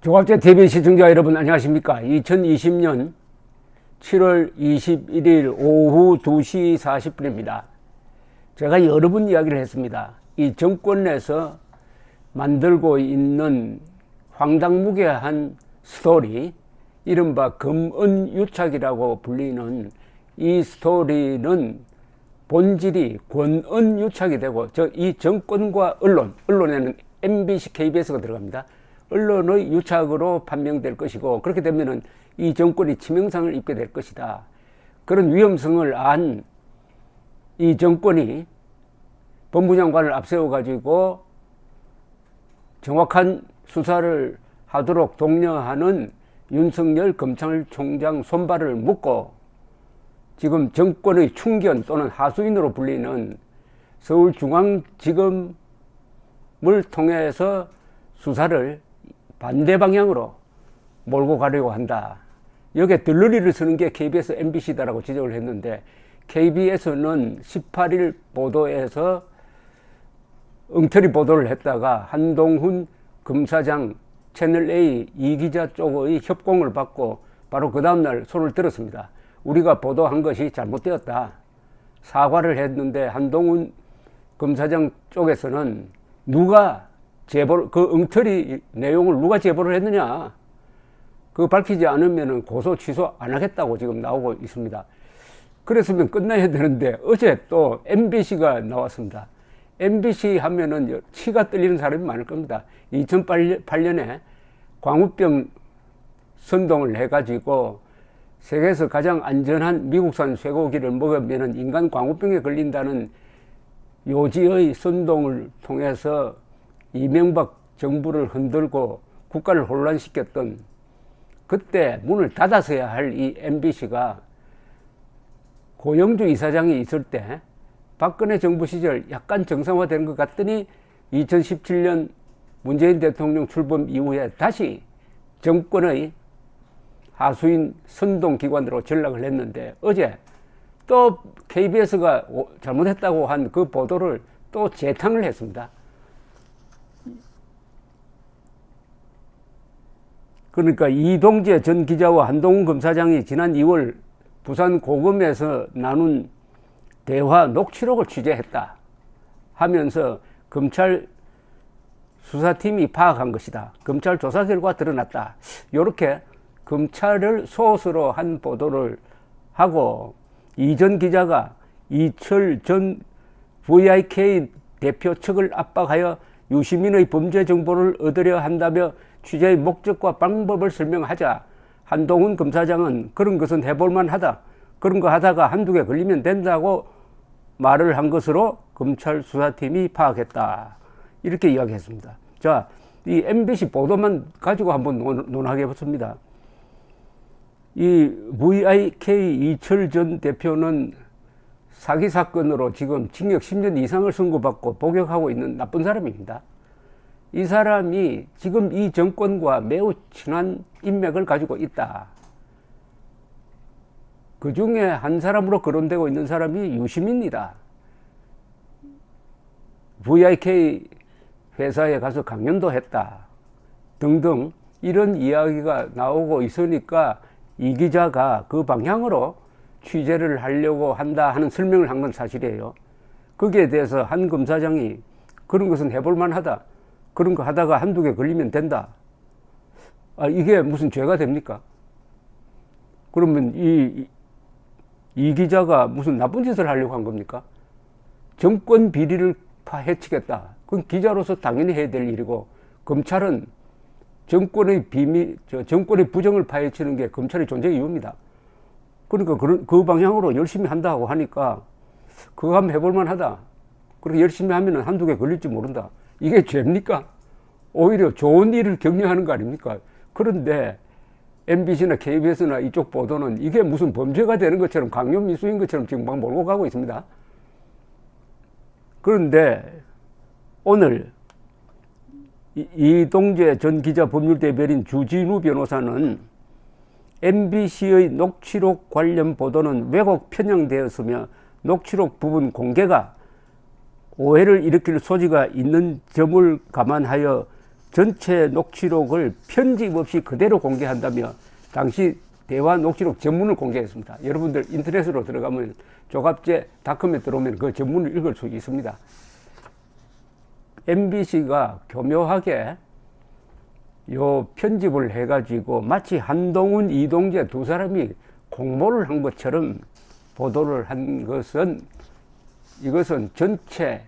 종합제 TV 시청자 여러분 안녕하십니까. 2020년 7월 21일 오후 2시 40분입니다. 제가 여러 번 이야기를 했습니다. 이 정권 내에서 만들고 있는 황당무계한 스토리, 이른바 금은유착이라고 불리는 이 스토리는 본질이 권은유착이 되고, 이 정권과 언론에는 MBC, KBS가 들어갑니다. 언론의 유착으로 판명될 것이고, 그렇게 되면은 이 정권이 치명상을 입게 될 것이다. 그런 위험성을 안 이 정권이 법무장관을 앞세워 가지고 정확한 수사를 하도록 독려하는 윤석열 검찰총장 손발을 묶고 지금 정권의 충견 또는 하수인으로 불리는 서울중앙지검을 통해서 수사를 반대 방향으로 몰고 가려고 한다. 여기에 들러리를 쓰는 게 KBS, MBC다라고 지적을 했는데, KBS는 18일 보도에서 엉터리 보도를 했다가 한동훈 검사장 채널A 이기자 쪽의 협공을 받고 바로 그 다음날 손을 들었습니다. 우리가 보도한 것이 잘못되었다. 사과를 했는데 한동훈 검사장 쪽에서는 누가 제보를, 그 엉터리 내용을 누가 제보를 했느냐, 그거 밝히지 않으면 고소 취소 안 하겠다고 지금 나오고 있습니다. 그랬으면 끝나야 되는데 어제 또 MBC가 나왔습니다. MBC 하면은 치가 떨리는 사람이 많을 겁니다. 2008년에 광우병 선동을 해가지고 세계에서 가장 안전한 미국산 쇠고기를 먹으면 인간 광우병에 걸린다는 요지의 선동을 통해서 이명박 정부를 흔들고 국가를 혼란시켰던, 그때 문을 닫았어야 할 이 MBC가 고영주 이사장이 있을 때 박근혜 정부 시절 약간 정상화된 것 같더니 2017년 문재인 대통령 출범 이후에 다시 정권의 하수인 선동기관으로 전락을 했는데, 어제 또 KBS가 잘못했다고 한 그 보도를 또 재탕을 했습니다. 그러니까 이동재 전 기자와 한동훈 검사장이 지난 2월 부산 고검에서 나눈 대화 녹취록을 취재했다 하면서 검찰 수사팀이 파악한 것이다. 검찰 조사 결과 드러났다. 이렇게 검찰을 소스로 한 보도를 하고, 이 전 기자가 이철 전 VIK 대표 측을 압박하여 유시민의 범죄 정보를 얻으려 한다며 취재의 목적과 방법을 설명하자 한동훈 검사장은 그런 것은 해볼만 하다. 그런 거 하다가 한두 개 걸리면 된다고 말을 한 것으로 검찰 수사팀이 파악했다. 이렇게 이야기했습니다. 자, 이 MBC 보도만 가지고 한번 논하게 해봤습니다. 이 VIK 이철 전 대표는 사기 사건으로 지금 징역 10년 이상을 선고받고 복역하고 있는 나쁜 사람입니다. 이 사람이 지금 이 정권과 매우 친한 인맥을 가지고 있다. 그 중에 한 사람으로 거론되고 있는 사람이 유시민이다. VIK 회사에 가서 강연도 했다. 등등 이런 이야기가 나오고 있으니까 이 기자가 그 방향으로 취재를 하려고 한다 하는 설명을 한 건 사실이에요. 거기에 대해서 한 검사장이 그런 것은 해볼만 하다. 그런 거 하다가 한두 개 걸리면 된다. 이게 무슨 죄가 됩니까? 그러면 이 기자가 무슨 나쁜 짓을 하려고 한 겁니까? 정권 비리를 파헤치겠다. 그건 기자로서 당연히 해야 될 일이고, 검찰은 정권의 비밀, 정권의 부정을 파헤치는 게 검찰의 존재 이유입니다. 그러니까 그 방향으로 열심히 한다고 하니까 그거 하면 해볼만 하다. 그렇게 열심히 하면 한두 개 걸릴지 모른다. 이게 죄입니까? 오히려 좋은 일을 격려하는 거 아닙니까? 그런데 MBC나 KBS나 이쪽 보도는 이게 무슨 범죄가 되는 것처럼, 강요미수인 것처럼 지금 막 몰고 가고 있습니다. 그런데 오늘 이동재 전 기자 법률대변인 주진우 변호사는 MBC의 녹취록 관련 보도는 왜곡 편향되었으며 녹취록 부분 공개가 오해를 일으킬 소지가 있는 점을 감안하여 전체 녹취록을 편집 없이 그대로 공개한다며 당시 대화 녹취록 전문을 공개했습니다. 여러분들 인터넷으로 들어가면 조갑제닷컴에 들어오면 그 전문을 읽을 수 있습니다. MBC가 교묘하게 요 편집을 해가지고 마치 한동훈, 이동재 두 사람이 공모를 한 것처럼 보도를 한 것은, 이것은 전체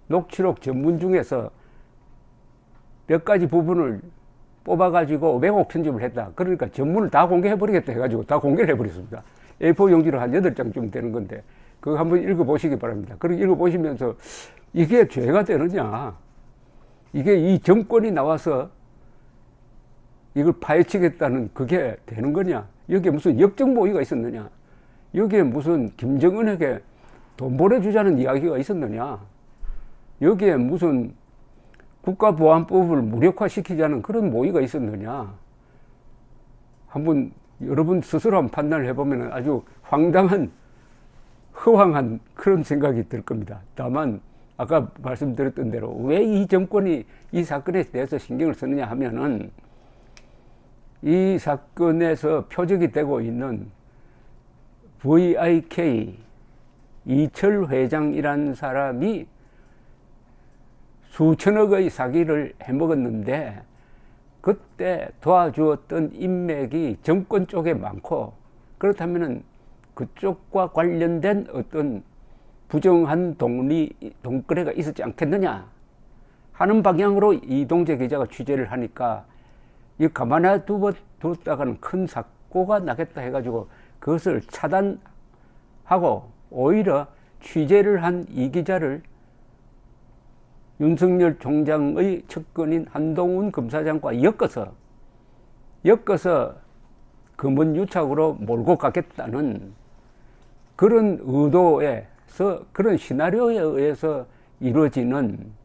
녹취록 전문 중에서 몇 가지 부분을 뽑아가지고 왜곡 편집을 했다. 그러니까 전문을 다 공개해버리겠다 해가지고 다 공개를 해버렸습니다. A4 용지로 한 8장쯤 되는 건데, 그거 한번 읽어보시기 바랍니다. 그렇게 읽어보시면서 이게 죄가 되느냐, 이게 이 정권이 나와서 이걸 파헤치겠다는 그게 되는 거냐, 여기에 무슨 역적 모의가 있었느냐, 여기에 무슨 김정은에게 돈 보내주자는 이야기가 있었느냐, 여기에 무슨 국가보안법을 무력화시키자는 그런 모의가 있었느냐, 한번 여러분 스스로 한번 판단을 해보면 아주 황당한, 허황한 그런 생각이 들 겁니다. 다만 아까 말씀드렸던 대로 왜 이 정권이 이 사건에 대해서 신경을 쓰느냐 하면은, 이 사건에서 표적이 되고 있는 VIK 이철 회장이라는 사람이 수천억의 사기를 해먹었는데, 그때 도와주었던 인맥이 정권 쪽에 많고, 그렇다면은 그쪽과 관련된 어떤 부정한 동거래가 있었지 않겠느냐 하는 방향으로 이동재 기자가 취재를 하니까, 이 가만히 두었다가는 큰 사고가 나겠다 해가지고 그것을 차단하고 오히려 취재를 한 이 기자를 윤석열 총장의 측근인 한동훈 검사장과 엮어서 검은 유착으로 몰고 가겠다는 그런 의도에서, 그런 시나리오에 의해서 이루어지는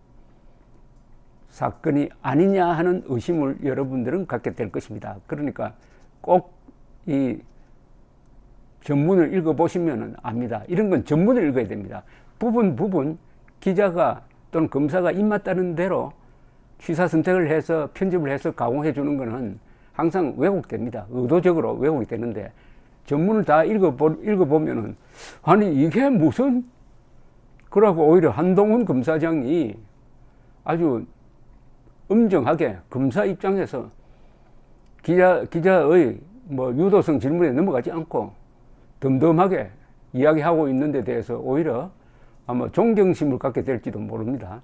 사건이 아니냐 하는 의심을 여러분들은 갖게 될 것입니다. 그러니까 꼭 이 전문을 읽어보시면 압니다. 이런 건 전문을 읽어야 됩니다. 부분 기자가 또는 검사가 입맛 따는 대로 취사 선택을 해서 편집을 해서 가공해 주는 것은 항상 왜곡됩니다. 의도적으로 왜곡이 되는데, 전문을 다 읽어보면은 아니 이게 무슨, 그러고 오히려 한동훈 검사장이 아주 엄정하게 검사 입장에서 기자의 뭐 유도성 질문에 넘어가지 않고 덤덤하게 이야기하고 있는 데 대해서 오히려 아마 존경심을 갖게 될지도 모릅니다.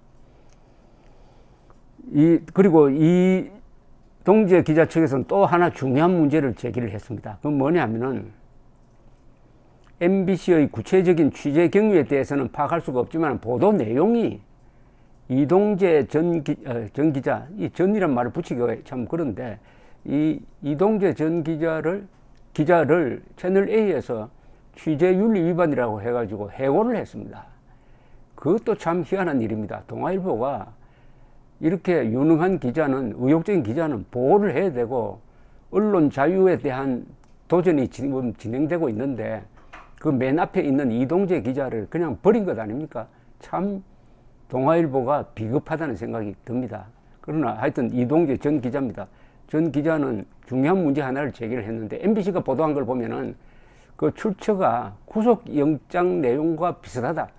그리고 이 동재 기자 측에서는 또 하나 중요한 문제를 제기를 했습니다. 그건 뭐냐면은, MBC의 구체적인 취재 경위에 대해서는 파악할 수가 없지만 보도 내용이 이동재 전 기자, 이 전이란 말을 붙이기가 참 그런데, 이동재 전 기자를 채널 A에서 취재윤리 위반이라고 해가지고 해고를 했습니다. 그것도 참 희한한 일입니다. 동아일보가 이렇게 유능한 기자는, 의욕적인 기자는 보호를 해야 되고, 언론 자유에 대한 도전이 지금 진행되고 있는데, 그 맨 앞에 있는 이동재 기자를 그냥 버린 것 아닙니까? 참 동아일보가 비겁하다는 생각이 듭니다. 그러나 하여튼 이동재 전 기자입니다. 전 기자는 중요한 문제 하나를 제기를 했는데, MBC가 보도한 걸 보면은 그 출처가 구속영장 내용과 비슷하다.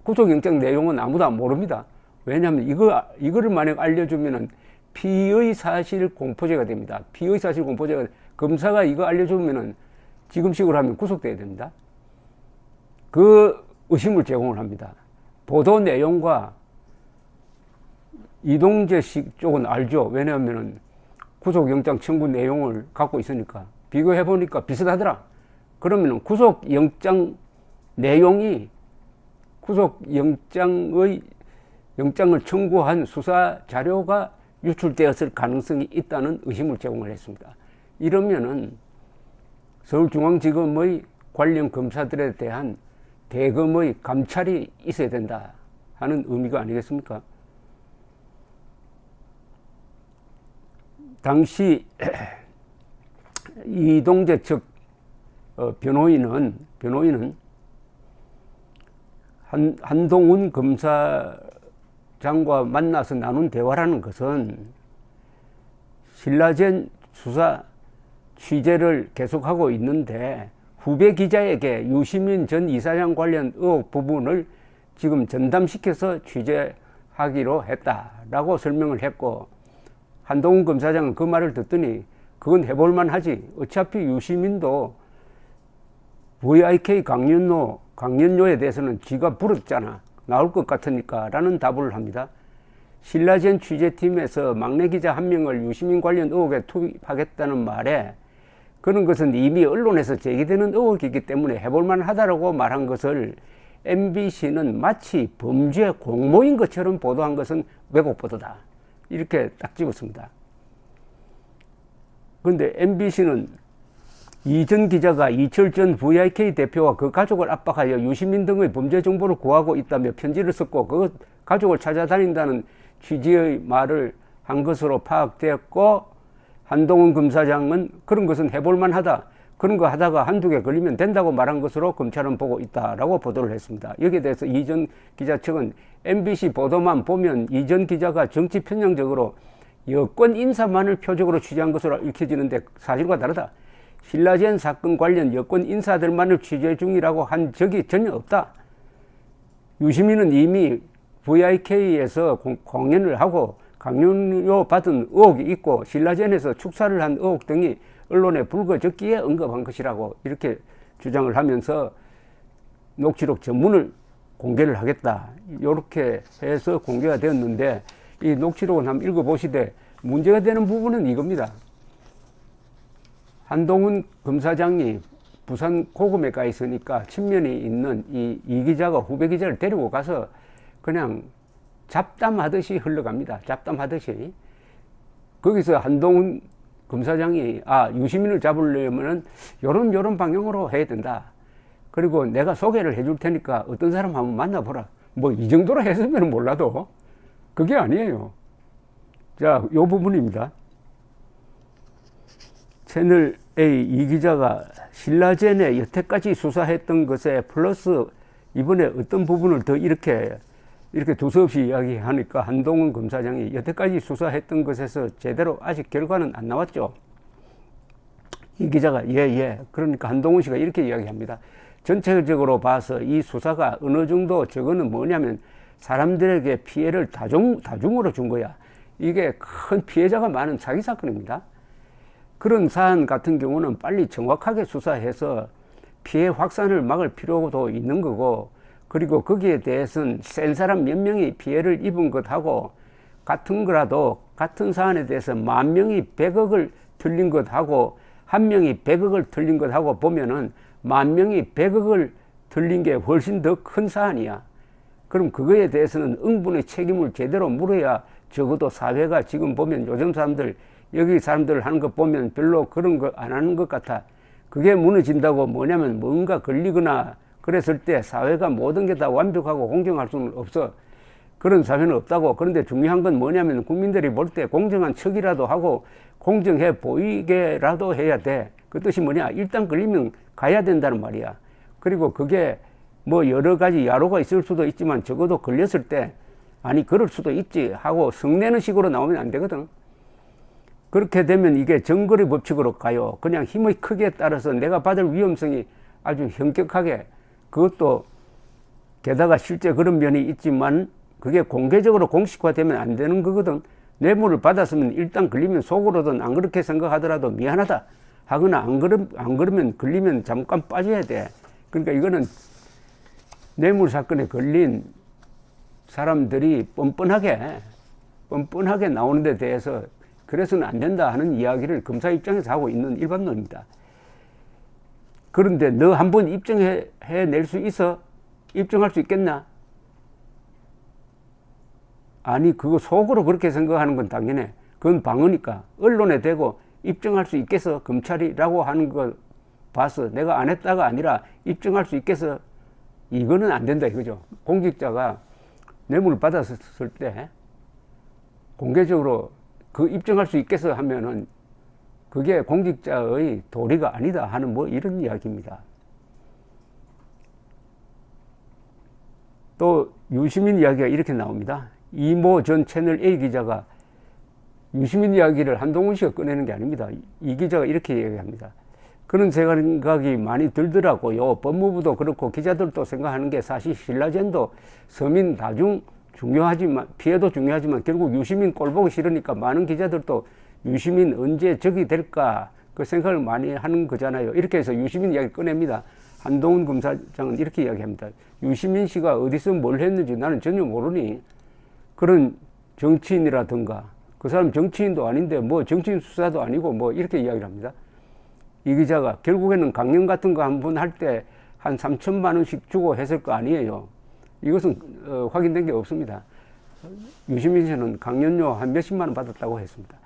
구속영장 내용은 아무도 모릅니다. 왜냐하면 이거를 만약 알려주면은 피의사실 공포죄가 됩니다. 피의사실 공포죄가, 검사가 이거 알려주면은 지금식으로 하면 구속돼야 됩니다. 그 의심을 제공을 합니다. 보도 내용과 이동재 씨 쪽은 알죠. 왜냐하면은 구속영장 청구 내용을 갖고 있으니까. 비교해보니까 비슷하더라. 그러면은 구속영장 내용이 영장을 청구한 수사 자료가 유출되었을 가능성이 있다는 의심을 제공을 했습니다. 이러면은 서울중앙지검의 관련 검사들에 대한 대검의 감찰이 있어야 된다 하는 의미가 아니겠습니까? 당시 이동재 측 변호인은 한동훈 검사 장과 만나서 나눈 대화라는 것은 신라젠 수사 취재를 계속하고 있는데 후배 기자에게 유시민 전 이사장 관련 의혹 부분을 지금 전담시켜서 취재하기로 했다라고 설명을 했고, 한동훈 검사장은 그 말을 듣더니 그건 해볼만 하지. 어차피 유시민도 VIK 강연료에 대해서는 지가 부르잖아. 나올 것 같으니까 라는 답을 합니다. 신라젠 취재팀에서 막내 기자 한 명을 유시민 관련 의혹에 투입하겠다는 말에 그런 것은 이미 언론에서 제기되는 의혹이기 때문에 해볼만 하다라고 말한 것을 MBC는 마치 범죄 공모인 것처럼 보도한 것은 왜곡 보도다. 이렇게 딱 집었습니다. 그런데 MBC는 이 전 기자가 이철 전 VIK 대표와 그 가족을 압박하여 유시민 등의 범죄 정보를 구하고 있다며 편지를 썼고 그 가족을 찾아다닌다는 취지의 말을 한 것으로 파악되었고, 한동훈 검사장은 그런 것은 해볼만 하다. 그런 거 하다가 한두 개 걸리면 된다고 말한 것으로 검찰은 보고 있다라고 보도를 했습니다. 여기에 대해서 이 전 기자 측은 MBC 보도만 보면 이 전 기자가 정치 편향적으로 여권 인사만을 표적으로 취재한 것으로 읽혀지는데 사실과 다르다. 신라젠 사건 관련 여권 인사들만을 취재 중이라고 한 적이 전혀 없다. 유시민은 이미 VIK에서 공연을 하고 강연료 받은 의혹이 있고 신라젠에서 축사를 한 의혹 등이 언론에 불거졌기에 언급한 것이라고 이렇게 주장을 하면서 녹취록 전문을 공개를 하겠다. 이렇게 해서 공개가 되었는데, 이 녹취록은 한번 읽어보시되 문제가 되는 부분은 이겁니다. 한동훈 검사장이 부산 고검에 가 있으니까 친면이 있는 이 기자가 후배 기자를 데리고 가서 그냥 잡담하듯이 흘러갑니다. 잡담하듯이. 거기서 한동훈 검사장이 유시민을 잡으려면은 요런 방향으로 해야 된다. 그리고 내가 소개를 해줄 테니까 어떤 사람 한번 만나보라. 뭐 이 정도로 했으면 몰라도 그게 아니에요. 자, 요 부분입니다. 채널 A 이 기자가 신라젠에 여태까지 수사했던 것에 플러스 이번에 어떤 부분을 더 이렇게 두서없이 이야기하니까 한동훈 검사장이 여태까지 수사했던 것에서 제대로 아직 결과는 안 나왔죠. 이 기자가 그러니까 한동훈 씨가 이렇게 이야기합니다. 전체적으로 봐서 이 수사가 어느 정도 저거는 뭐냐면 사람들에게 피해를 다중으로 준 거야. 이게 큰 피해자가 많은 사기 사건입니다. 그런 사안 같은 경우는 빨리 정확하게 수사해서 피해 확산을 막을 필요도 있는 거고, 그리고 거기에 대해서는 센 사람 몇 명이 피해를 입은 것하고 같은 거라도 같은 사안에 대해서 10,000명이 100억을 틀린 것하고 1명이 100억을 틀린 것하고 보면은 10,000명이 100억을 틀린 게 훨씬 더 큰 사안이야. 그럼 그거에 대해서는 응분의 책임을 제대로 물어야, 적어도 사회가 지금 보면 요즘 사람들 여기 사람들 하는 거 보면 별로 그런 거 안 하는 것 같아. 그게 무너진다고 뭐냐면 뭔가 걸리거나 그랬을 때 사회가 모든 게 다 완벽하고 공정할 수는 없어. 그런 사회는 없다고. 그런데 중요한 건 뭐냐면 국민들이 볼 때 공정한 척이라도 하고 공정해 보이게라도 해야 돼. 그 뜻이 뭐냐? 일단 걸리면 가야 된다는 말이야. 그리고 그게 뭐 여러 가지 야로가 있을 수도 있지만 적어도 걸렸을 때 아니 그럴 수도 있지 하고 성내는 식으로 나오면 안 되거든. 그렇게 되면 이게 정거리 법칙으로 가요. 그냥 힘의 크기에 따라서 내가 받을 위험성이 아주 현격하게, 그것도 게다가 실제 그런 면이 있지만 그게 공개적으로 공식화되면 안 되는 거거든. 뇌물을 받았으면 일단 걸리면 속으로든 안 그렇게 생각하더라도 미안하다 하거나 안 그러면 걸리면 잠깐 빠져야 돼. 그러니까 이거는 뇌물 사건에 걸린 사람들이 뻔뻔하게 나오는 데 대해서 그래서는 안 된다 하는 이야기를 검사 입장에서 하고 있는 일반론입니다. 그런데 너 한번 입증해낼 수 있어? 입증할 수 있겠나? 아니 그거 속으로 그렇게 생각하는 건 당연해. 그건 방어니까. 언론에 대고 입증할 수 있겠어? 검찰이라고 하는 거 봐서 내가 안 했다가 아니라 입증할 수 있겠어? 이거는 안 된다 이거죠. 공직자가 뇌물을 받았을 때 공개적으로 그 입증할 수 있겠어 하면은 그게 공직자의 도리가 아니다 하는 뭐 이런 이야기입니다. 또 유시민 이야기가 이렇게 나옵니다. 이모 전 채널 A 기자가 유시민 이야기를 한동훈 씨가 꺼내는 게 아닙니다. 이 기자가 이렇게 얘기합니다. 그런 생각이 많이 들더라고요. 법무부도 그렇고 기자들도 생각하는 게 사실 신라젠도 서민 다중 중요하지만 피해도 중요하지만 결국 유시민 꼴 보기 싫으니까 많은 기자들도 유시민 언제 적이 될까 그 생각을 많이 하는 거잖아요. 이렇게 해서 유시민 이야기 꺼냅니다. 한동훈 검사장은 이렇게 이야기합니다. 유시민 씨가 어디서 뭘 했는지 나는 전혀 모르니 그런 정치인이라든가 그 사람 정치인도 아닌데 뭐 정치인 수사도 아니고 뭐 이렇게 이야기를 합니다. 이 기자가 결국에는 강연 같은 거 한 번 할 때 한 3천만 원씩 주고 했을 거 아니에요. 이것은 확인된 게 없습니다. 유시민 씨는 강연료 한 몇십만 원 받았다고 했습니다.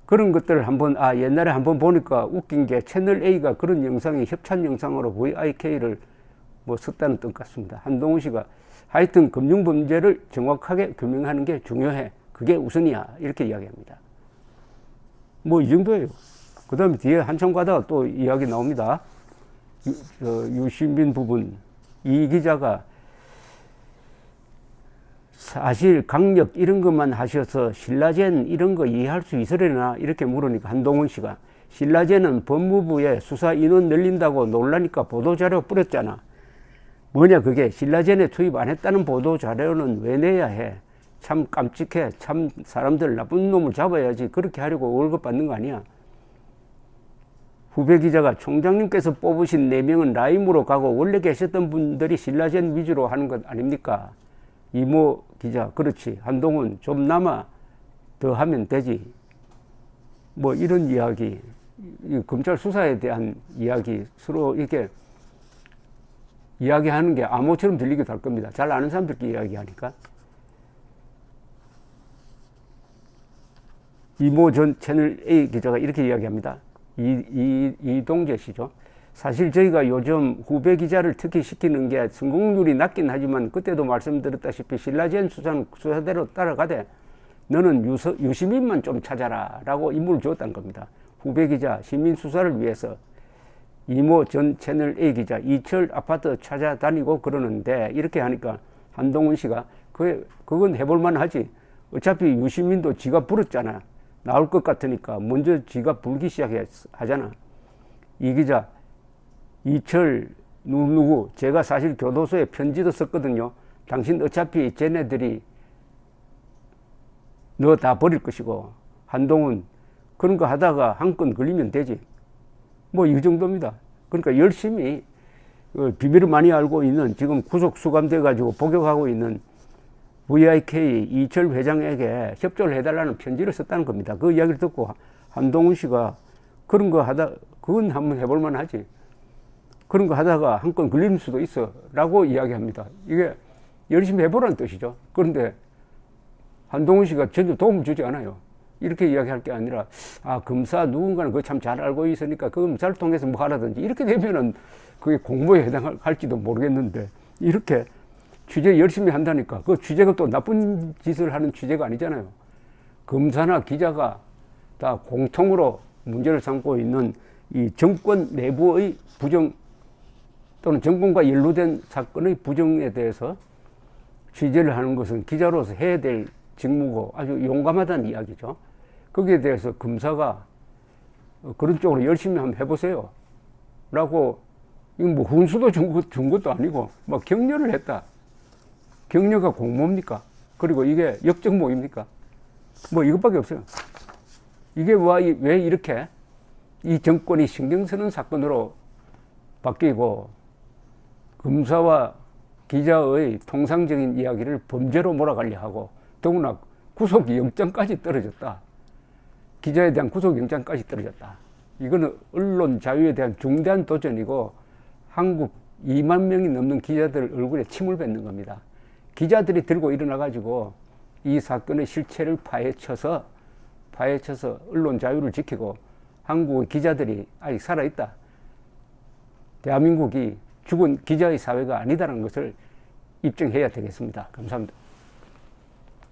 그런 것들을 한번 옛날에 한번 보니까 웃긴 게 채널 A가 그런 영상이 협찬 영상으로 VIK를 뭐 썼다는 뜻 같습니다. 한동훈 씨가 하여튼 금융 범죄를 정확하게 규명하는 게 중요해. 그게 우선이야. 이렇게 이야기합니다. 뭐 이 정도예요. 그 다음에 뒤에 한참 가다가 또 이야기 나옵니다. 유시민 부분. 이 기자가 사실 강력 이런 것만 하셔서 신라젠 이런 거 이해할 수 있으려나 이렇게 물으니까 한동훈 씨가 신라젠은 법무부에 수사 인원 늘린다고 놀라니까 보도자료 뿌렸잖아. 뭐냐 그게 신라젠에 투입 안 했다는 보도자료는 왜 내야 해. 참 깜찍해. 참 사람들 나쁜 놈을 잡아야지 그렇게 하려고 월급 받는 거 아니야. 후배 기자가 총장님께서 뽑으신 4명은 라임으로 가고 원래 계셨던 분들이 신라젠 위주로 하는 것 아닙니까? 이모 기자, 그렇지. 한동훈 좀 남아 더 하면 되지. 뭐 이런 이야기, 검찰 수사에 대한 이야기 서로 이렇게 이야기하는 게 암호처럼 들리기도 할 겁니다. 잘 아는 사람들끼리 이야기하니까. 이모 전 채널 A 기자가 이렇게 이야기합니다. 이동재 씨죠. 사실 저희가 요즘 후배 기자를 특히 시키는 게 성공률이 낮긴 하지만 그때도 말씀드렸다시피 신라젠 수사는 수사대로 따라가되 너는 유시민만 좀 찾아라 라고 임무를 줬다는 겁니다. 후배 기자 시민 수사를 위해서 이모 전 채널 A 기자 이철 아파트 찾아다니고 그러는데 이렇게 하니까 한동훈 씨가 그건 해볼만 하지. 어차피 유시민도 지가 불었잖아. 나올 것 같으니까 먼저 지가 불기 시작하잖아. 이 기자 이철 누구 제가 사실 교도소에 편지도 썼거든요. 당신 어차피 쟤네들이 너 다 버릴 것이고 한동훈 그런 거 하다가 한 건 걸리면 되지. 뭐 이 정도입니다. 그러니까 열심히 비밀을 많이 알고 있는 지금 구속 수감돼 가지고 복역하고 있는 VIK 이철 회장에게 협조를 해달라는 편지를 썼다는 겁니다. 그 이야기를 듣고 한동훈 씨가 그런 거 그건 한번 해볼만 하지. 그런 거 하다가 한 건 걸릴 수도 있어 라고 이야기합니다. 이게 열심히 해보라는 뜻이죠. 그런데 한동훈 씨가 전혀 도움 주지 않아요. 이렇게 이야기할 게 아니라 검사 누군가는 그거 참 잘 알고 있으니까 그 검사를 통해서 뭐 하라든지 이렇게 되면은 그게 공모에 해당할지도 모르겠는데 이렇게 취재 열심히 한다니까 그 취재가 또 나쁜 짓을 하는 취재가 아니잖아요. 검사나 기자가 다 공통으로 문제를 삼고 있는 이 정권 내부의 부정 또는 정권과 연루된 사건의 부정에 대해서 취재를 하는 것은 기자로서 해야 될 직무고 아주 용감하다는 이야기죠. 거기에 대해서 검사가 그런 쪽으로 열심히 한번 해보세요 라고 이건 뭐 훈수도 준 것도 아니고 막 격려를 했다. 격려가 공모입니까? 그리고 이게 역적모입니까? 뭐 이것밖에 없어요. 이게 왜 이렇게 이 정권이 신경 쓰는 사건으로 바뀌고 검사와 기자의 통상적인 이야기를 범죄로 몰아가려 하고 더구나 구속영장까지 떨어졌다. 기자에 대한 구속영장까지 떨어졌다. 이거는 언론 자유에 대한 중대한 도전이고 한국 2만 명이 넘는 기자들 얼굴에 침을 뱉는 겁니다. 기자들이 들고 일어나가지고 이 사건의 실체를 파헤쳐서 언론 자유를 지키고 한국의 기자들이 아직 살아있다. 대한민국이 죽은 기자의 사회가 아니다라는 것을 입증해야 되겠습니다. 감사합니다.